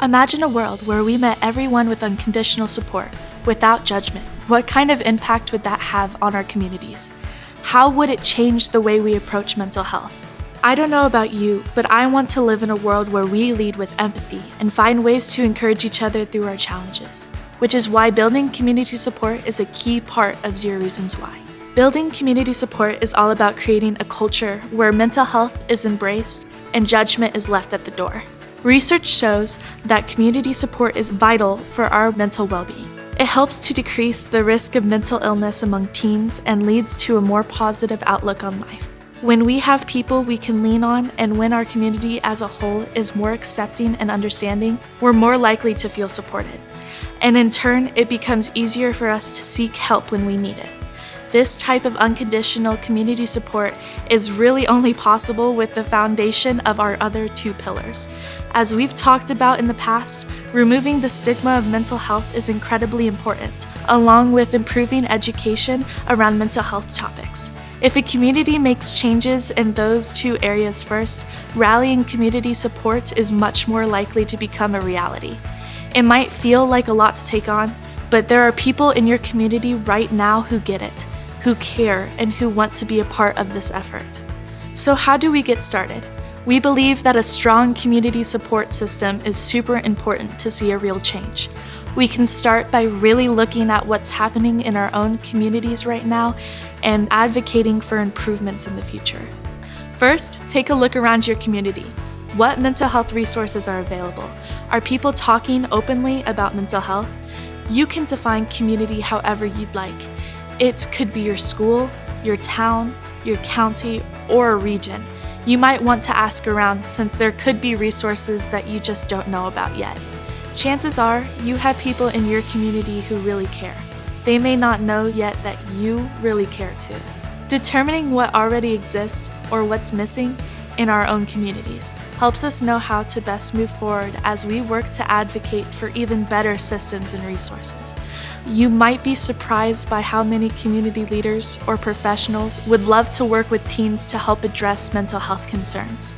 Imagine a world where we met everyone with unconditional support, without judgment. What kind of impact would that have on our communities? How would it change the way we approach mental health? I don't know about you, but I want to live in a world where we lead with empathy and find ways to encourage each other through our challenges, which is why building community support is a key part of 0 Reasons Why. Building community support is all about creating a culture where mental health is embraced and judgment is left at the door. Research shows that community support is vital for our mental well-being. It helps to decrease the risk of mental illness among teens and leads to a more positive outlook on life. When we have people we can lean on and when our community as a whole is more accepting and understanding, we're more likely to feel supported. And in turn, it becomes easier for us to seek help when we need it. This type of unconditional community support is really only possible with the foundation of our other 2 pillars. As we've talked about in the past, removing the stigma of mental health is incredibly important, along with improving education around mental health topics. If a community makes changes in those 2 areas first, rallying community support is much more likely to become a reality. It might feel like a lot to take on, but there are people in your community right now who get it, who care, and who want to be a part of this effort. So how do we get started? We believe that a strong community support system is super important to see a real change. We can start by really looking at what's happening in our own communities right now and advocating for improvements in the future. First, take a look around your community. What mental health resources are available? Are people talking openly about mental health? You can define community however you'd like. It could be your school, your town, your county, or a region. You might want to ask around since there could be resources that you just don't know about yet. Chances are you have people in your community who really care. They may not know yet that you really care too. Determining what already exists or what's missing in our own communities helps us know how to best move forward as we work to advocate for even better systems and resources. You might be surprised by how many community leaders or professionals would love to work with teens to help address mental health concerns.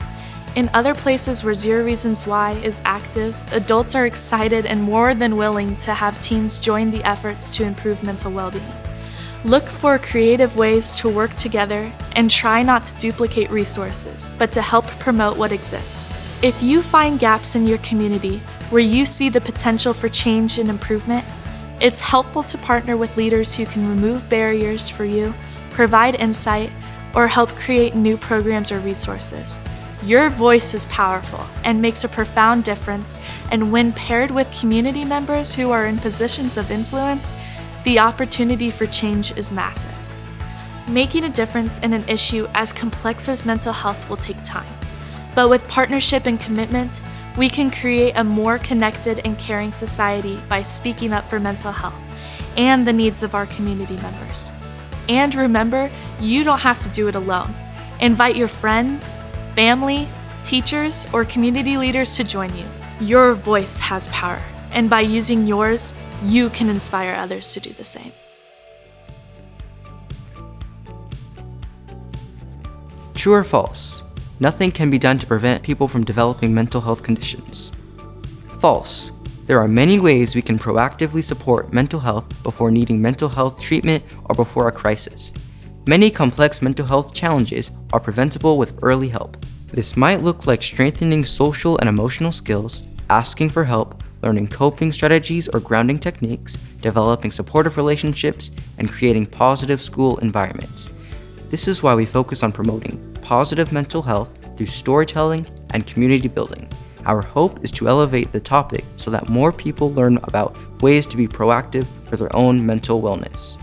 In other places where 0 Reasons Why is active, adults are excited and more than willing to have teens join the efforts to improve mental well-being. Look for creative ways to work together and try not to duplicate resources, but to help promote what exists. If you find gaps in your community where you see the potential for change and improvement, it's helpful to partner with leaders who can remove barriers for you, provide insight, or help create new programs or resources. Your voice is powerful and makes a profound difference, and when paired with community members who are in positions of influence, the opportunity for change is massive. Making a difference in an issue as complex as mental health will take time, but with partnership and commitment, we can create a more connected and caring society by speaking up for mental health and the needs of our community members. And remember, you don't have to do it alone. Invite your friends, family, teachers, or community leaders to join you. Your voice has power, and by using yours, you can inspire others to do the same. True or false? Nothing can be done to prevent people from developing mental health conditions. False. There are many ways we can proactively support mental health before needing mental health treatment or before a crisis. Many complex mental health challenges are preventable with early help. This might look like strengthening social and emotional skills, asking for help, learning coping strategies or grounding techniques, developing supportive relationships, and creating positive school environments. This is why we focus on promoting positive mental health through storytelling and community building. Our hope is to elevate the topic so that more people learn about ways to be proactive for their own mental wellness.